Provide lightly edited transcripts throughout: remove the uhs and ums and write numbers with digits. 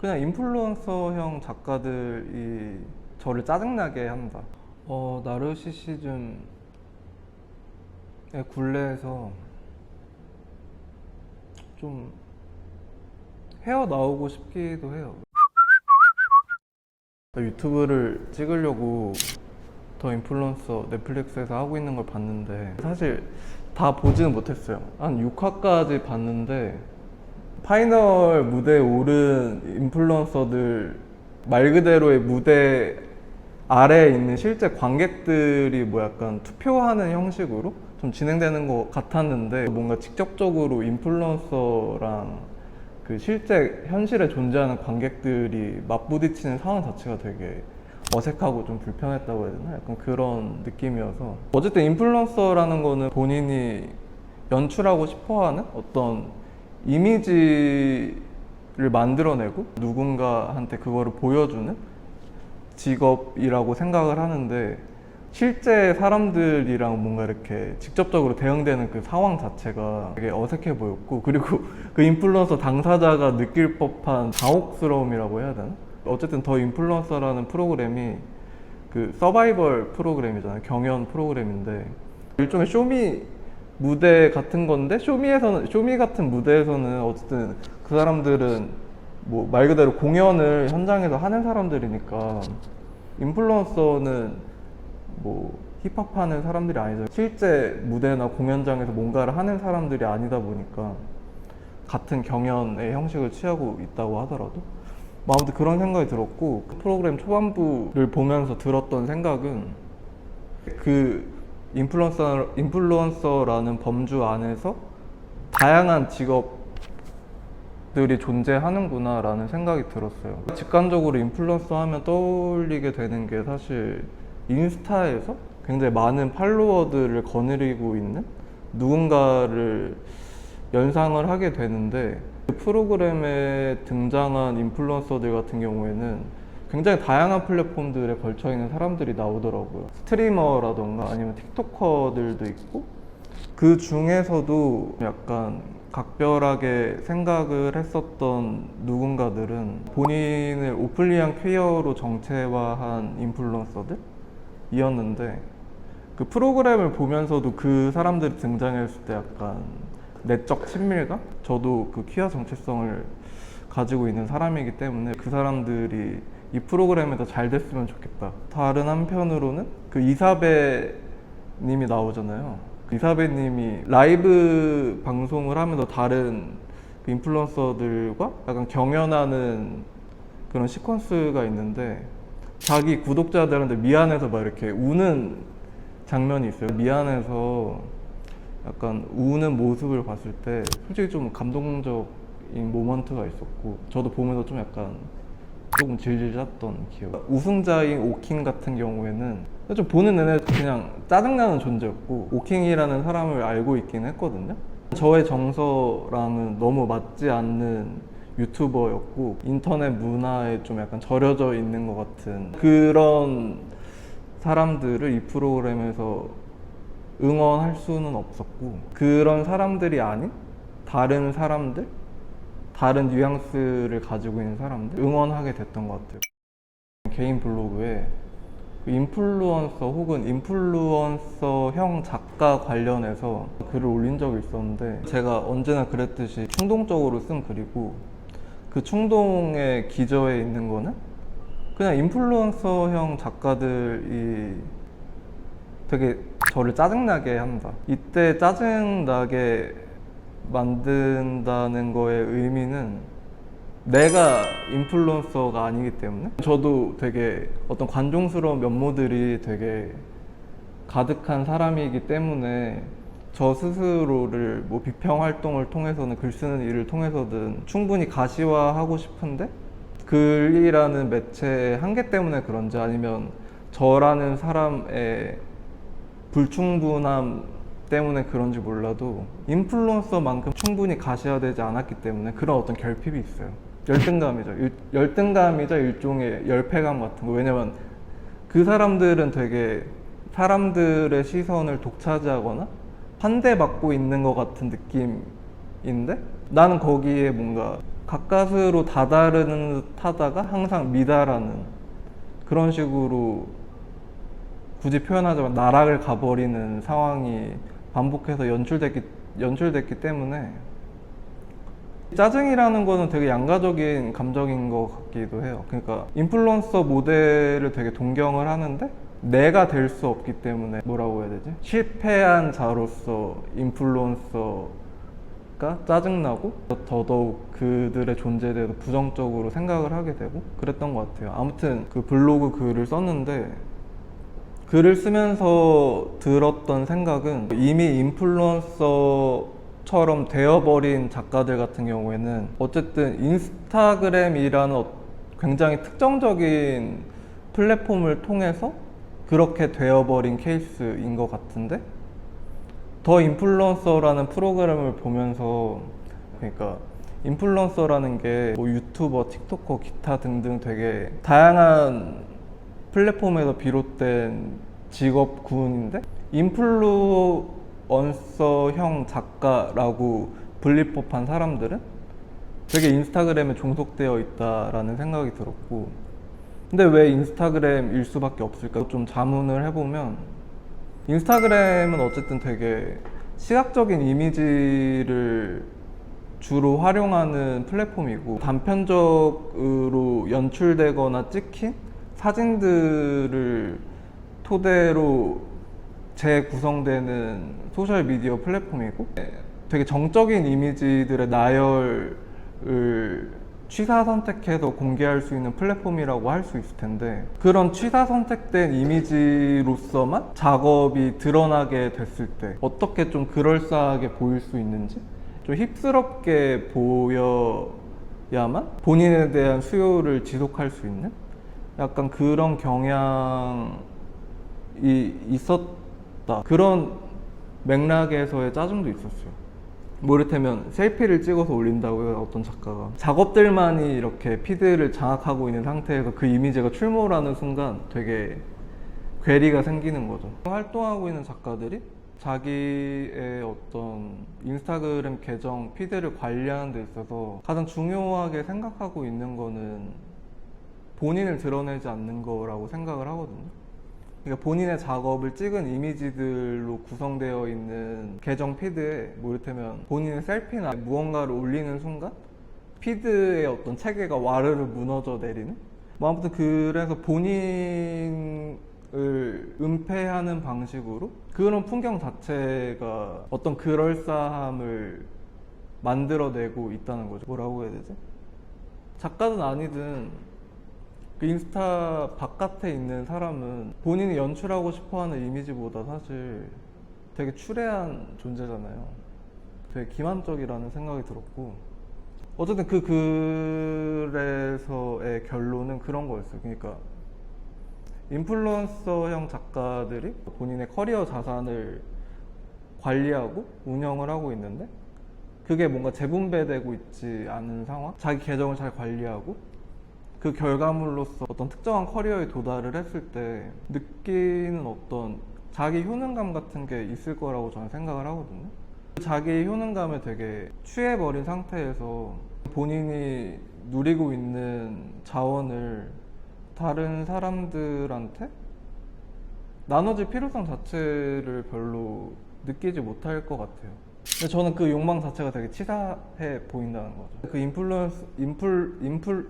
그냥 인플루언서형 작가들이 저를 짜증나게 한다. 나르시시즘의 굴레에서 좀 헤어나오고 싶기도 해요. 유튜브를 찍으려고 더 인플루언서 넷플릭스에서 하고 있는 걸 봤는데 사실 다 보지는 못했어요. 한 6화까지 봤는데 파이널 무대에 오른 인플루언서들 말 그대로의 무대 아래에 있는 실제 관객들이 뭐 약간 투표하는 형식으로 좀 진행되는 것 같았는데 뭔가 직접적으로 인플루언서랑 그 실제 현실에 존재하는 관객들이 맞부딪히는 상황 자체가 되게 어색하고 좀 불편했다고 해야 되나? 약간 그런 느낌이어서 어쨌든 인플루언서라는 거는 본인이 연출하고 싶어하는 어떤 이미지를 만들어내고 누군가한테 그거를 보여주는 직업이라고 생각을 하는데 실제 사람들이랑 뭔가 이렇게 직접적으로 대응되는 그 상황 자체가 되게 어색해 보였고, 그리고 그 인플루언서 당사자가 느낄 법한 당혹스러움이라고 해야 되나? 어쨌든 더 인플루언서라는 프로그램이 그 서바이벌 프로그램이잖아요. 경연 프로그램인데 일종의 쇼미 무대 같은 건데, 쇼미 같은 무대에서는 어쨌든 그 사람들은 뭐 말 그대로 공연을 현장에서 하는 사람들이니까 인플루언서는 뭐 힙합 하는 사람들이 아니죠. 실제 무대나 공연장에서 뭔가를 하는 사람들이 아니다 보니까 같은 경연의 형식을 취하고 있다고 하더라도 아무튼 그런 생각이 들었고, 그 프로그램 초반부를 보면서 들었던 생각은 그 인플루언서라는 범주 안에서 다양한 직업들이 존재하는구나 라는 생각이 들었어요. 직관적으로 인플루언서 하면 떠올리게 되는 게 사실 인스타에서 굉장히 많은 팔로워들을 거느리고 있는 누군가를 연상을 하게 되는데, 그 프로그램에 등장한 인플루언서들 같은 경우에는 굉장히 다양한 플랫폼들에 걸쳐 있는 사람들이 나오더라고요. 스트리머라던가 아니면 틱토커들도 있고, 그 중에서도 약간 각별하게 생각을 했었던 누군가들은 본인을 오픈리한 퀘어로 정체화한 인플루언서들이었는데, 그 프로그램을 보면서도 그 사람들이 등장했을 때 약간 내적 친밀감? 저도 그 퀴어 정체성을 가지고 있는 사람이기 때문에 그 사람들이 이 프로그램에 더 잘 됐으면 좋겠다. 다른 한편으로는 그 이사배 님이 나오잖아요. 그 이사배 님이 라이브 방송을 하면서 다른 그 인플루언서들과 약간 경연하는 그런 시퀀스가 있는데, 자기 구독자들한테 미안해서 막 이렇게 우는 장면이 있어요. 미안해서 약간 우는 모습을 봤을 때 솔직히 좀 감동적인 모먼트가 있었고, 저도 보면서 좀 약간 조금 질질 짰던 기억. 우승자인 오킹 같은 경우에는 좀 보는 내내 그냥 짜증나는 존재였고, 오킹이라는 사람을 알고 있긴 했거든요. 저의 정서랑은 너무 맞지 않는 유튜버였고, 인터넷 문화에 좀 약간 절여져 있는 것 같은 그런 사람들을 이 프로그램에서 응원할 수는 없었고, 그런 사람들이 아닌 다른 사람들, 다른 뉘앙스를 가지고 있는 사람들 응원하게 됐던 것 같아요. 개인 블로그에 인플루언서 혹은 인플루언서형 작가 관련해서 글을 올린 적이 있었는데, 제가 언제나 그랬듯이 충동적으로 쓴 글이고, 그 충동의 기저에 있는 거는 그냥 인플루언서형 작가들이 되게 저를 짜증나게 한다. 이때 짜증나게 만든다는 거의 의미는 내가 인플루언서가 아니기 때문에, 저도 되게 어떤 관종스러운 면모들이 되게 가득한 사람이기 때문에 저 스스로를 뭐 비평 활동을 통해서는, 글 쓰는 일을 통해서든 충분히 가시화하고 싶은데, 글이라는 매체의 한계 때문에 그런지 아니면 저라는 사람의 불충분함 때문에 그런지 몰라도 인플루언서만큼 충분히 가시화되지 않았기 때문에 그런 어떤 결핍이 있어요. 열등감이자 일종의 열패감 같은 거. 왜냐면 그 사람들은 되게 사람들의 시선을 독차지하거나 환대받고 있는 것 같은 느낌인데, 나는 거기에 뭔가 가까스로 다다르는 듯 하다가 항상 미달하는 그런 식으로 굳이 표현하자면 나락을 가버리는 상황이 반복해서 연출됐기 때문에 짜증이라는 거는 되게 양가적인 감정인 것 같기도 해요. 그러니까 인플루언서 모델을 되게 동경을 하는데 내가 될 수 없기 때문에 뭐라고 해야 되지? 실패한 자로서 인플루언서가 짜증나고 더더욱 그들의 존재에 대해서 부정적으로 생각을 하게 되고 그랬던 것 같아요. 아무튼 그 블로그 글을 썼는데 글을 쓰면서 들었던 생각은 이미 인플루언서처럼 되어버린 작가들 같은 경우에는 어쨌든 인스타그램이라는 굉장히 특정적인 플랫폼을 통해서 그렇게 되어버린 케이스인 것 같은데 더 인플루언서라는 프로그램을 보면서 그러니까 인플루언서라는 게 뭐 유튜버, 틱토커, 기타 등등 되게 다양한 플랫폼에서 비롯된 직업군인데 인플루언서형 작가라고 불릴 법한 사람들은 되게 인스타그램에 종속되어 있다라는 생각이 들었고 근데 왜 인스타그램일 수밖에 없을까? 좀 자문을 해보면 인스타그램은 어쨌든 되게 시각적인 이미지를 주로 활용하는 플랫폼이고 단편적으로 연출되거나 찍힌 사진들을 토대로 재구성되는 소셜미디어 플랫폼이고 되게 정적인 이미지들의 나열을 취사 선택해서 공개할 수 있는 플랫폼이라고 할 수 있을 텐데 그런 취사 선택된 이미지로서만 작업이 드러나게 됐을 때 어떻게 좀 그럴싸하게 보일 수 있는지 좀 힙스럽게 보여야만 본인에 대한 수요를 지속할 수 있는 약간 그런 경향이 있었다. 그런 맥락에서의 짜증도 있었어요. 뭐 이를테면 셀피를 찍어서 올린다고요, 어떤 작가가. 작업들만이 이렇게 피드를 장악하고 있는 상태에서 그 이미지가 출몰하는 순간 되게 괴리가 생기는 거죠. 활동하고 있는 작가들이 자기의 어떤 인스타그램 계정 피드를 관리하는 데 있어서 가장 중요하게 생각하고 있는 거는 본인을 드러내지 않는 거라고 생각을 하거든요. 그러니까 본인의 작업을 찍은 이미지들로 구성되어 있는 계정 피드에 뭐 이를테면 본인의 셀피나 무언가를 올리는 순간 피드의 어떤 체계가 와르르 무너져 내리는 뭐 아무튼 그래서 본인을 은폐하는 방식으로 그런 풍경 자체가 어떤 그럴싸함을 만들어내고 있다는 거죠. 뭐라고 해야 되지? 작가든 아니든 그 인스타 바깥에 있는 사람은 본인이 연출하고 싶어하는 이미지보다 사실 되게 추레한 존재잖아요. 되게 기만적이라는 생각이 들었고 어쨌든 그 글에서의 결론은 그런 거였어요. 그러니까 인플루언서형 작가들이 본인의 커리어 자산을 관리하고 운영을 하고 있는데 그게 뭔가 재분배되고 있지 않은 상황? 자기 계정을 잘 관리하고 그 결과물로서 어떤 특정한 커리어에 도달을 했을 때 느끼는 어떤 자기 효능감 같은 게 있을 거라고 저는 생각을 하거든요. 자기 효능감에 되게 취해버린 상태에서 본인이 누리고 있는 자원을 다른 사람들한테 나눠줄 필요성 자체를 별로 느끼지 못할 것 같아요. 근데 저는 그 욕망 자체가 되게 치사해 보인다는 거죠. 그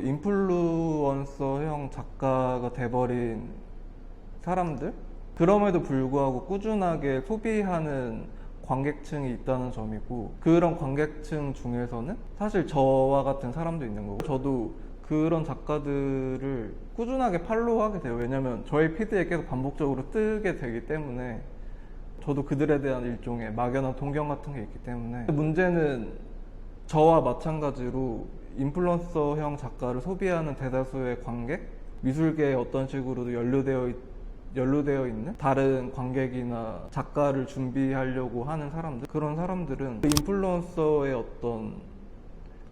인플루언서형 작가가 돼버린 사람들? 그럼에도 불구하고 꾸준하게 소비하는 관객층이 있다는 점이고 그런 관객층 중에서는 사실 저와 같은 사람도 있는 거고 저도 그런 작가들을 꾸준하게 팔로우하게 돼요. 왜냐면 저의 피드에 계속 반복적으로 뜨게 되기 때문에 저도 그들에 대한 일종의 막연한 동경 같은 게 있기 때문에 문제는 저와 마찬가지로 인플루언서형 작가를 소비하는 대다수의 관객, 미술계에 어떤 식으로도 연루되어 있는 다른 관객이나 작가를 준비하려고 하는 사람들 그런 사람들은 그 인플루언서의 어떤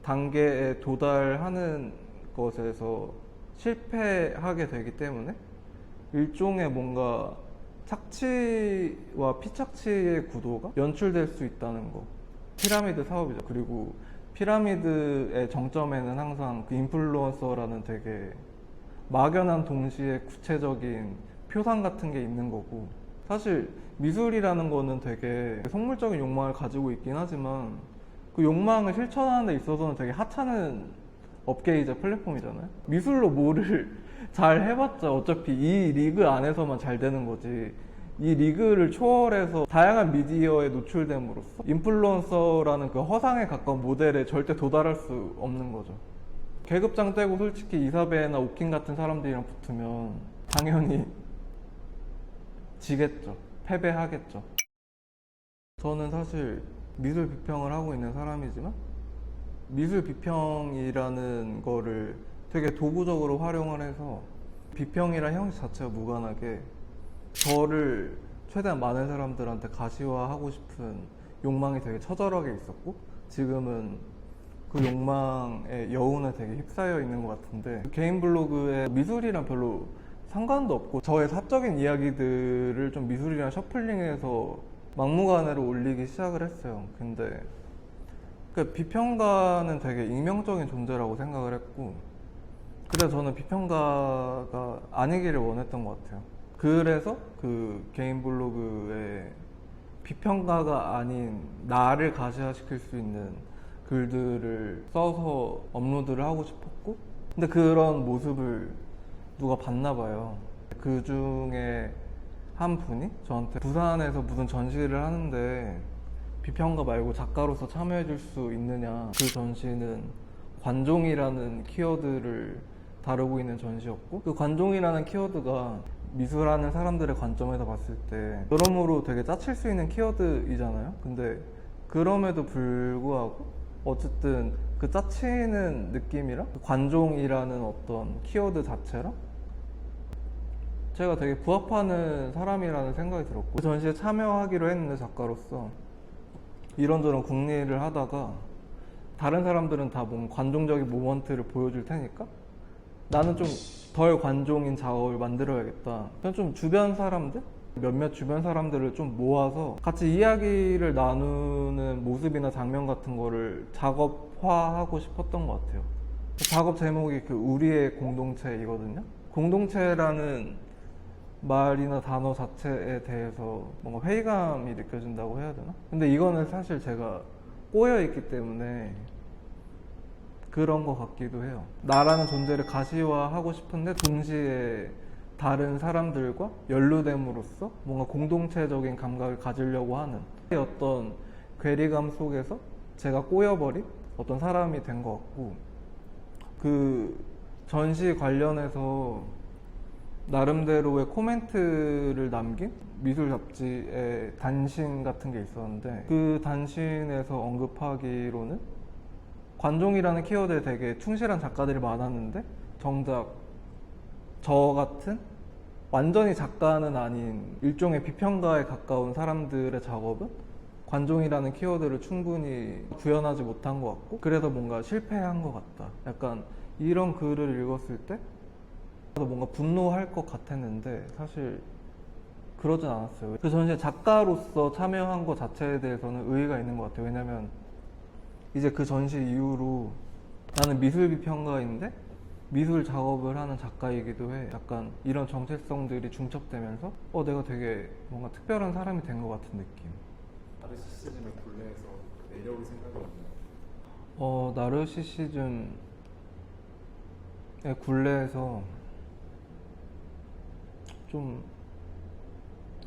단계에 도달하는 것에서 실패하게 되기 때문에 일종의 뭔가 착취와 피착취의 구도가 연출될 수 있다는 거. 피라미드 사업이죠. 그리고 피라미드의 정점에는 항상 그 인플루언서라는 되게 막연한 동시에 구체적인 표상 같은 게 있는 거고, 사실 미술이라는 거는 되게 속물적인 욕망을 가지고 있긴 하지만 그 욕망을 실천하는 데 있어서는 되게 하찮은 업계이자 플랫폼이잖아요. 미술로 뭐를 잘 해봤자 어차피 이 리그 안에서만 잘 되는 거지, 이 리그를 초월해서 다양한 미디어에 노출됨으로써 인플루언서라는 그 허상에 가까운 모델에 절대 도달할 수 없는 거죠. 계급장 떼고 솔직히 이사베나 오킨 같은 사람들이랑 붙으면 당연히 지겠죠. 패배하겠죠. 저는 사실 미술 비평을 하고 있는 사람이지만 미술 비평이라는 거를 되게 도구적으로 활용을 해서 비평이란 형식 자체와 무관하게 저를 최대한 많은 사람들한테 가시화하고 싶은 욕망이 되게 처절하게 있었고, 지금은 그 욕망의 여운에 되게 휩싸여 있는 것 같은데, 개인 블로그에 미술이랑 별로 상관도 없고 저의 사적인 이야기들을 좀 미술이랑 셔플링해서 막무가내로 올리기 시작을 했어요. 근데 그 비평가는 되게 익명적인 존재라고 생각을 했고, 그래서 저는 비평가가 아니기를 원했던 것 같아요. 그래서 그 개인 블로그에 비평가가 아닌 나를 가시화시킬 수 있는 글들을 써서 업로드를 하고 싶었고, 근데 그런 모습을 누가 봤나 봐요. 그 중에 한 분이 저한테 부산에서 무슨 전시를 하는데 비평가 말고 작가로서 참여해 줄 수 있느냐, 그 전시는 관종이라는 키워드를 다루고 있는 전시였고, 그 관종이라는 키워드가 미술하는 사람들의 관점에서 봤을 때 여러모로 되게 짜칠 수 있는 키워드이잖아요. 근데 그럼에도 불구하고 어쨌든 그 짜치는 느낌이랑 그 관종이라는 어떤 키워드 자체랑 제가 되게 부합하는 사람이라는 생각이 들었고, 그 전시에 참여하기로 했는데 작가로서 이런저런 궁리를 하다가 다른 사람들은 다 뭔가 관종적인 모먼트를 보여줄 테니까 나는 좀 덜 관종인 작업을 만들어야겠다. 그냥 좀 주변 사람들? 몇몇 주변 사람들을 좀 모아서 같이 이야기를 나누는 모습이나 장면 같은 거를 작업화하고 싶었던 것 같아요. 작업 제목이 그 우리의 공동체이거든요. 공동체라는 말이나 단어 자체에 대해서 뭔가 회의감이 느껴진다고 해야 되나? 근데 이거는 사실 제가 꼬여있기 때문에 그런 것 같기도 해요. 나라는 존재를 가시화하고 싶은데 동시에 다른 사람들과 연루됨으로써 뭔가 공동체적인 감각을 가지려고 하는 어떤 괴리감 속에서 제가 꼬여버린 어떤 사람이 된 것 같고, 그 전시 관련해서 나름대로의 코멘트를 남긴 미술 잡지의 단신 같은 게 있었는데, 그 단신에서 언급하기로는 관종이라는 키워드에 되게 충실한 작가들이 많았는데 정작 저 같은 완전히 작가는 아닌 일종의 비평가에 가까운 사람들의 작업은 관종이라는 키워드를 충분히 구현하지 못한 것 같고, 그래서 뭔가 실패한 것 같다, 약간 이런 글을 읽었을 때 뭔가 분노할 것 같았는데 사실 그러진 않았어요. 그 전시에 작가로서 참여한 것 자체에 대해서는 의의가 있는 것 같아요. 왜냐면 이제 그 전시 이후로 나는 미술 비평가인데 미술 작업을 하는 작가이기도 해. 약간 이런 정체성들이 중첩되면서 내가 되게 뭔가 특별한 사람이 된 것 같은 느낌. 나르시시즘의 굴레에서 내려올 생각이 없나요? 나르시시즘의 굴레에서 좀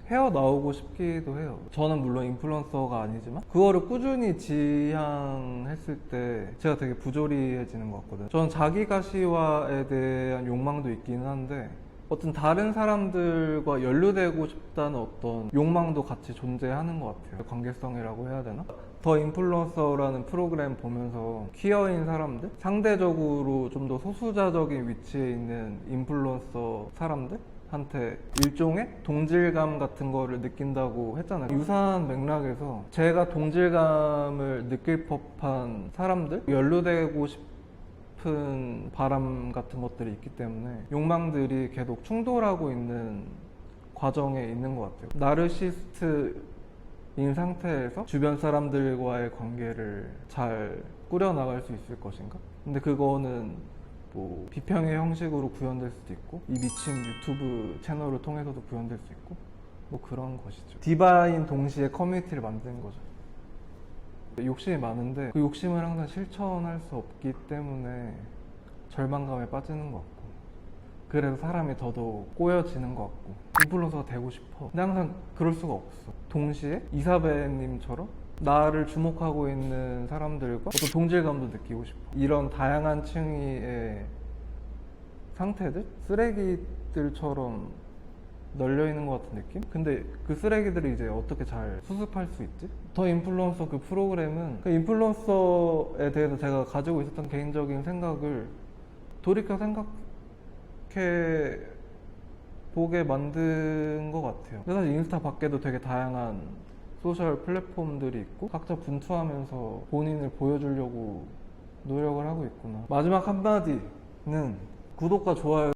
헤어나오고 싶기도 해요. 저는 물론 인플루언서가 아니지만 그거를 꾸준히 지향했을 때 제가 되게 부조리해지는 것 같거든요. 저는 자기 가시화에 대한 욕망도 있기는 한데 어떤 다른 사람들과 연루되고 싶다는 어떤 욕망도 같이 존재하는 것 같아요. 관계성이라고 해야 되나? 더 인플루언서라는 프로그램 보면서 퀴어인 사람들? 상대적으로 좀 더 소수자적인 위치에 있는 인플루언서 사람들? 한테 일종의 동질감 같은 거를 느낀다고 했잖아요. 유사한 맥락에서 제가 동질감을 느낄 법한 사람들, 연루되고 싶은 바람 같은 것들이 있기 때문에 욕망들이 계속 충돌하고 있는 과정에 있는 것 같아요. 나르시스트인 상태에서 주변 사람들과의 관계를 잘 꾸려나갈 수 있을 것인가? 근데 그거는 뭐 비평의 형식으로 구현될 수도 있고 이 미친 유튜브 채널을 통해서도 구현될 수 있고 뭐 그런 것이죠. 디바인 동시에 커뮤니티를 만드는 거죠. 욕심이 많은데 그 욕심을 항상 실천할 수 없기 때문에 절망감에 빠지는 것 같고 그래서 사람이 더더욱 꼬여지는 것 같고 인플루언서가 되고 싶어. 근데 항상 그럴 수가 없어. 동시에 이사벨님처럼 나를 주목하고 있는 사람들과 어떤 동질감도 느끼고 싶어. 이런 다양한 층의 상태들? 쓰레기들처럼 널려 있는 것 같은 느낌? 근데 그 쓰레기들을 이제 어떻게 잘 수습할 수 있지? 더 인플루언서 그 프로그램은 그 인플루언서에 대해서 제가 가지고 있었던 개인적인 생각을 돌이켜 생각해 보게 만든 것 같아요. 근데 사실 인스타 밖에도 되게 다양한 소셜 플랫폼들이 있고 각자 분투하면서 본인을 보여주려고 노력을 하고 있구나. 마지막 한마디는 구독과 좋아요